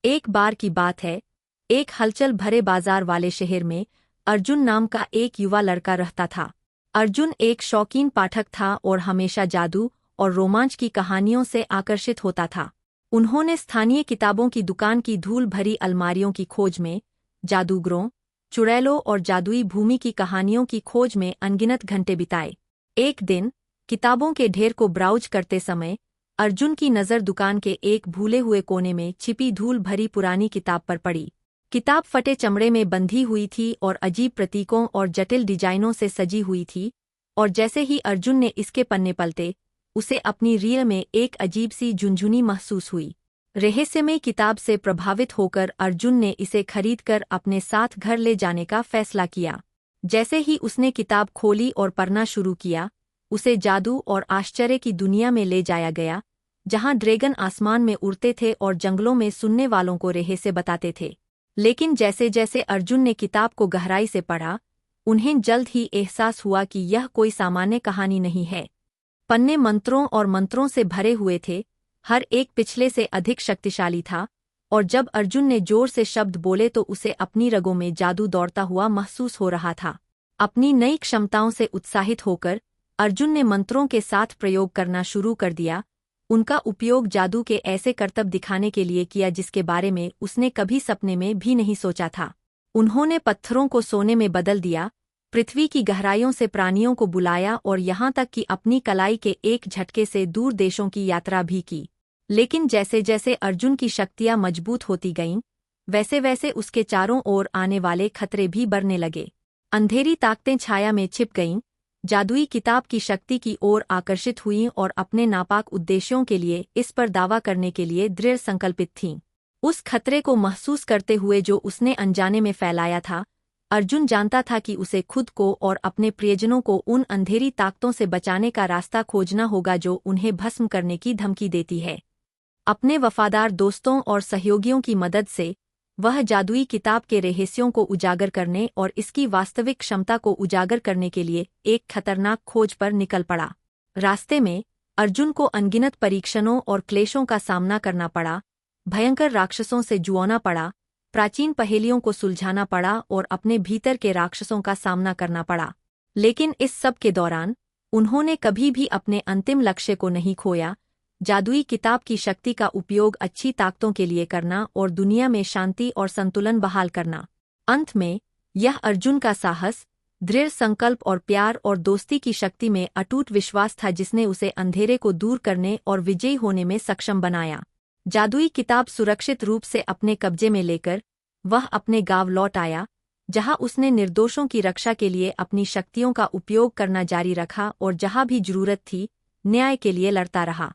एक बार की बात है, एक हलचल भरे बाजार वाले शहर में अर्जुन नाम का एक युवा लड़का रहता था। अर्जुन एक शौकीन पाठक था और हमेशा जादू और रोमांच की कहानियों से आकर्षित होता था। उन्होंने स्थानीय किताबों की दुकान की धूल भरी अलमारियों की खोज में, जादूगरों, चुड़ैलों और जादुई भूमि की कहानियों की खोज में अनगिनत घंटे बिताए। एक दिन किताबों के ढेर को ब्राउज करते समय अर्जुन की नज़र दुकान के एक भूले हुए कोने में छिपी धूल भरी पुरानी किताब पर पड़ी। किताब फटे चमड़े में बंधी हुई थी और अजीब प्रतीकों और जटिल डिजाइनों से सजी हुई थी, और जैसे ही अर्जुन ने इसके पन्ने पलटे, उसे अपनी रीढ़ में एक अजीब सी झुनझुनी महसूस हुई। रहस्यमय किताब से प्रभावित होकर अर्जुन ने इसे खरीदकर अपने साथ घर ले जाने का फैसला किया। जैसे ही उसने किताब खोली और पढ़ना शुरू किया, उसे जादू और आश्चर्य की दुनिया में ले जाया गया, जहां ड्रैगन आसमान में उड़ते थे और जंगलों में सुनने वालों को रहस्य बताते थे। लेकिन जैसे जैसे अर्जुन ने किताब को गहराई से पढ़ा, उन्हें जल्द ही एहसास हुआ कि यह कोई सामान्य कहानी नहीं है। पन्ने मंत्रों और मंत्रों से भरे हुए थे, हर एक पिछले से अधिक शक्तिशाली था, और जब अर्जुन ने जोर से शब्द बोले तो उसे अपनी रगों में जादू दौड़ता हुआ महसूस हो रहा था। अपनी नई क्षमताओं से उत्साहित होकर अर्जुन ने मंत्रों के साथ प्रयोग करना शुरू कर दिया। उनका उपयोग जादू के ऐसे करतब दिखाने के लिए किया जिसके बारे में उसने कभी सपने में भी नहीं सोचा था। उन्होंने पत्थरों को सोने में बदल दिया, पृथ्वी की गहराइयों से प्राणियों को बुलाया और यहाँ तक कि अपनी कलाई के एक झटके से दूर देशों की यात्रा भी की। लेकिन जैसे जैसे अर्जुन की शक्तियाँ मजबूत होती गईं, वैसे वैसे उसके चारों ओर आने वाले खतरे भी बढ़ने लगे। अंधेरी ताकतें छाया में छिप गईं, जादुई किताब की शक्ति की ओर आकर्षित हुईं और अपने नापाक उद्देश्यों के लिए इस पर दावा करने के लिए दृढ़ संकल्पित थीं। उस खतरे को महसूस करते हुए जो उसने अनजाने में फैलाया था, अर्जुन जानता था कि उसे खुद को और अपने प्रियजनों को उन अंधेरी ताकतों से बचाने का रास्ता खोजना होगा जो उन्हें भस्म करने की धमकी देती है। अपने वफादार दोस्तों और सहयोगियों की मदद से वह जादुई किताब के रहस्यों को उजागर करने और इसकी वास्तविक क्षमता को उजागर करने के लिए एक खतरनाक खोज पर निकल पड़ा। रास्ते में अर्जुन को अनगिनत परीक्षणों और क्लेशों का सामना करना पड़ा, भयंकर राक्षसों से जुओना पड़ा, प्राचीन पहेलियों को सुलझाना पड़ा और अपने भीतर के राक्षसों का सामना करना पड़ा। लेकिन इस सब के दौरान उन्होंने कभी भी अपने अंतिम लक्ष्य को नहीं खोया, जादुई किताब की शक्ति का उपयोग अच्छी ताकतों के लिए करना और दुनिया में शांति और संतुलन बहाल करना। अंत में यह अर्जुन का साहस, दृढ़ संकल्प और प्यार और दोस्ती की शक्ति में अटूट विश्वास था जिसने उसे अंधेरे को दूर करने और विजयी होने में सक्षम बनाया। जादुई किताब सुरक्षित रूप से अपने कब्जे में लेकर वह अपने गांव लौट आया, जहां उसने निर्दोषों की रक्षा के लिए अपनी शक्तियों का उपयोग करना जारी रखा और जहां भी जरूरत थी, न्याय के लिए लड़ता रहा।